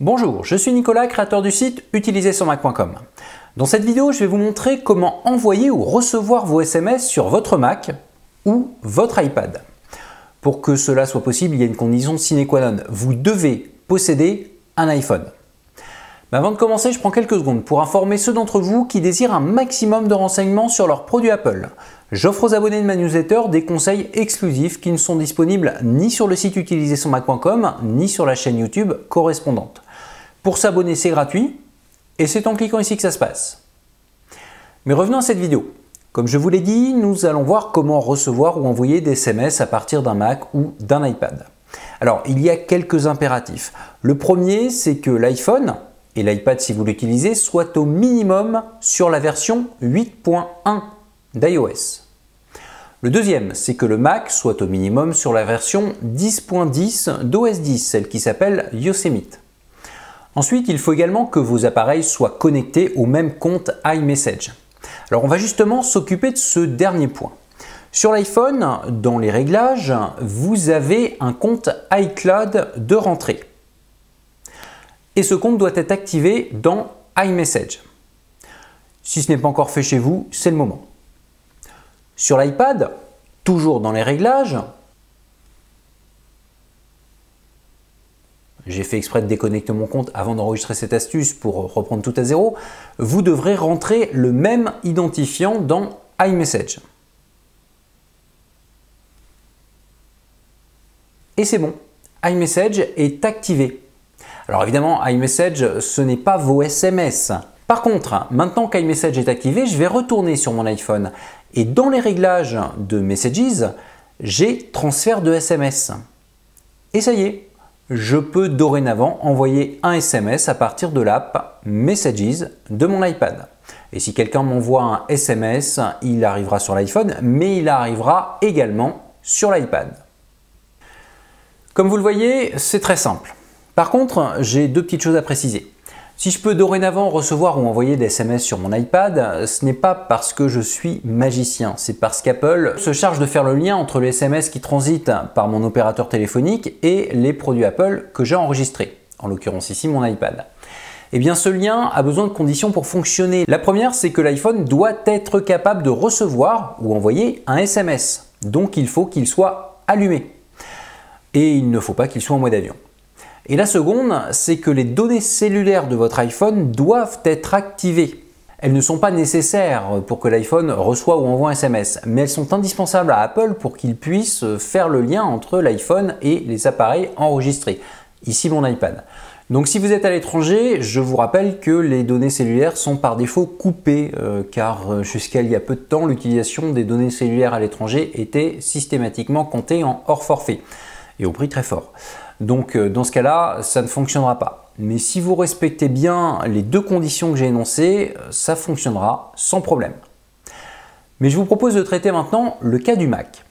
Bonjour, je suis Nicolas, créateur du site utilisersonmac.com. Dans cette vidéo, je vais vous montrer comment envoyer ou recevoir vos SMS sur votre Mac ou votre iPad. Pour que cela soit possible, il y a une condition sine qua non. Vous devez posséder un iPhone. Mais avant de commencer, je prends quelques secondes pour informer ceux d'entre vous qui désirent un maximum de renseignements sur leurs produits Apple. J'offre aux abonnés de ma newsletter des conseils exclusifs qui ne sont disponibles ni sur le site utilisersonmac.com ni sur la chaîne YouTube correspondante. Pour s'abonner, c'est gratuit et c'est en cliquant ici que ça se passe. Mais revenons à cette vidéo. Comme je vous l'ai dit, nous allons voir comment recevoir ou envoyer des SMS à partir d'un Mac ou d'un iPad. Alors, il y a quelques impératifs. Le premier, c'est que l'iPhone et l'iPad, si vous l'utilisez, soient au minimum sur la version 8.1 d'iOS. Le deuxième, c'est que le Mac soit au minimum sur la version 10.10 d'OS 10, celle qui s'appelle Yosemite. Ensuite, il faut également que vos appareils soient connectés au même compte iMessage. Alors, on va justement s'occuper de ce dernier point. Sur l'iPhone, dans les réglages, vous avez un compte iCloud de rentrée. Et ce compte doit être activé dans iMessage. Si ce n'est pas encore fait chez vous, c'est le moment. Sur l'iPad, toujours dans les réglages, j'ai fait exprès de déconnecter mon compte avant d'enregistrer cette astuce pour reprendre tout à zéro, vous devrez rentrer le même identifiant dans iMessage. Et c'est bon, iMessage est activé. Alors évidemment, iMessage, ce n'est pas vos SMS. Par contre, maintenant qu'iMessage est activé, je vais retourner sur mon iPhone et dans les réglages de Messages, j'ai transfert de SMS. Et ça y est, je peux dorénavant envoyer un SMS à partir de l'app Messages de mon iPad. Et si quelqu'un m'envoie un SMS, il arrivera sur l'iPhone, mais il arrivera également sur l'iPad. Comme vous le voyez, c'est très simple. Par contre, j'ai deux petites choses à préciser. Si je peux dorénavant recevoir ou envoyer des SMS sur mon iPad, ce n'est pas parce que je suis magicien, c'est parce qu'Apple se charge de faire le lien entre les SMS qui transitent par mon opérateur téléphonique et les produits Apple que j'ai enregistrés, en l'occurrence ici mon iPad. Eh bien ce lien a besoin de conditions pour fonctionner. La première, c'est que l'iPhone doit être capable de recevoir ou envoyer un SMS. Donc il faut qu'il soit allumé. Et il ne faut pas qu'il soit en mode avion. Et la seconde, c'est que les données cellulaires de votre iPhone doivent être activées. Elles ne sont pas nécessaires pour que l'iPhone reçoive ou envoie un SMS, mais elles sont indispensables à Apple pour qu'il puisse faire le lien entre l'iPhone et les appareils enregistrés. Ici mon iPad. Donc si vous êtes à l'étranger, je vous rappelle que les données cellulaires sont par défaut coupées car jusqu'à il y a peu de temps, l'utilisation des données cellulaires à l'étranger était systématiquement comptée en hors forfait et au prix très fort. Donc dans ce cas-là, ça ne fonctionnera pas. Mais si vous respectez bien les deux conditions que j'ai énoncées, ça fonctionnera sans problème. Mais je vous propose de traiter maintenant le cas du Mac.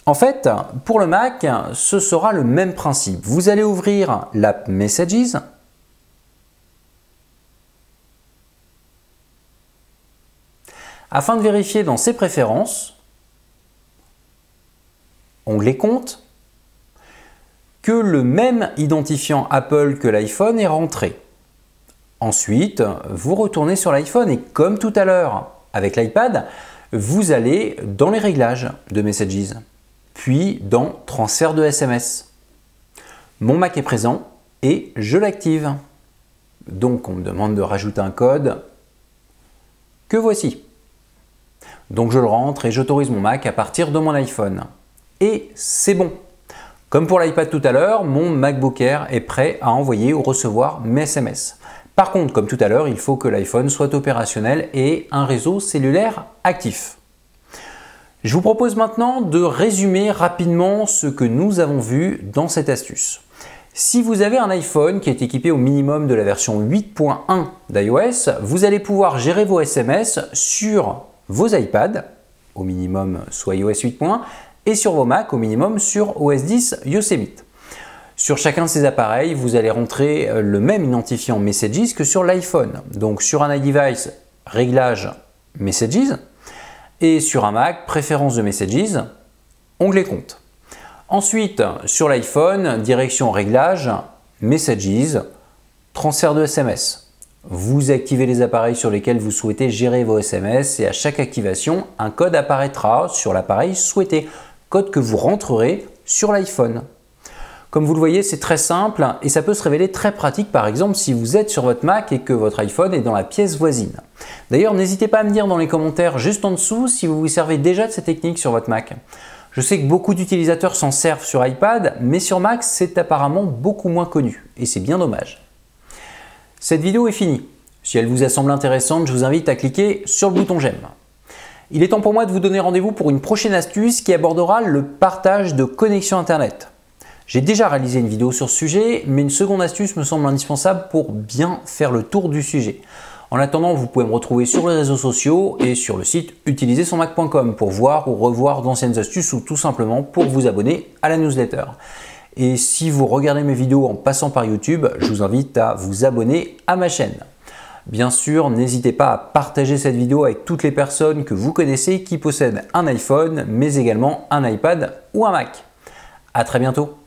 En fait, pour le Mac, ce sera le même principe. Vous allez ouvrir l'app Messages. Afin de vérifier dans ses préférences, onglet Compte, que le même identifiant Apple que l'iPhone est rentré. Ensuite, vous retournez sur l'iPhone et comme tout à l'heure avec l'iPad, vous allez dans les réglages de Messages, puis dans Transfert de SMS. Mon Mac est présent et je l'active. Donc on me demande de rajouter un code que voici. Donc je le rentre et j'autorise mon Mac à partir de mon iPhone. Et c'est bon. Comme pour l'iPad tout à l'heure, mon MacBook Air est prêt à envoyer ou recevoir mes SMS. Par contre, comme tout à l'heure, il faut que l'iPhone soit opérationnel et un réseau cellulaire actif. Je vous propose maintenant de résumer rapidement ce que nous avons vu dans cette astuce. Si vous avez un iPhone qui est équipé au minimum de la version 8.1 d'iOS, vous allez pouvoir gérer vos SMS sur vos iPads, au minimum soit iOS 8.1, et sur vos Mac au minimum sur OS 10 Yosemite. Sur chacun de ces appareils, vous allez rentrer le même identifiant Messages que sur l'iPhone. Donc sur un iDevice, réglage Messages et sur un Mac, préférences de Messages, onglet compte. Ensuite, sur l'iPhone, direction réglage, Messages, Transfert de SMS. Vous activez les appareils sur lesquels vous souhaitez gérer vos SMS et à chaque activation, un code apparaîtra sur l'appareil souhaité, code que vous rentrerez sur l'iPhone. Comme vous le voyez, c'est très simple et ça peut se révéler très pratique par exemple si vous êtes sur votre Mac et que votre iPhone est dans la pièce voisine. D'ailleurs, n'hésitez pas à me dire dans les commentaires juste en dessous si vous vous servez déjà de ces techniques sur votre Mac. Je sais que beaucoup d'utilisateurs s'en servent sur iPad, mais sur Mac, c'est apparemment beaucoup moins connu et c'est bien dommage. Cette vidéo est finie. Si elle vous a semblé intéressante, je vous invite à cliquer sur le bouton j'aime. Il est temps pour moi de vous donner rendez-vous pour une prochaine astuce qui abordera le partage de connexion Internet. J'ai déjà réalisé une vidéo sur ce sujet, mais une seconde astuce me semble indispensable pour bien faire le tour du sujet. En attendant, vous pouvez me retrouver sur les réseaux sociaux et sur le site utilisersonmac.com pour voir ou revoir d'anciennes astuces ou tout simplement pour vous abonner à la newsletter. Et si vous regardez mes vidéos en passant par YouTube, je vous invite à vous abonner à ma chaîne. Bien sûr, n'hésitez pas à partager cette vidéo avec toutes les personnes que vous connaissez qui possèdent un iPhone, mais également un iPad ou un Mac. À très bientôt.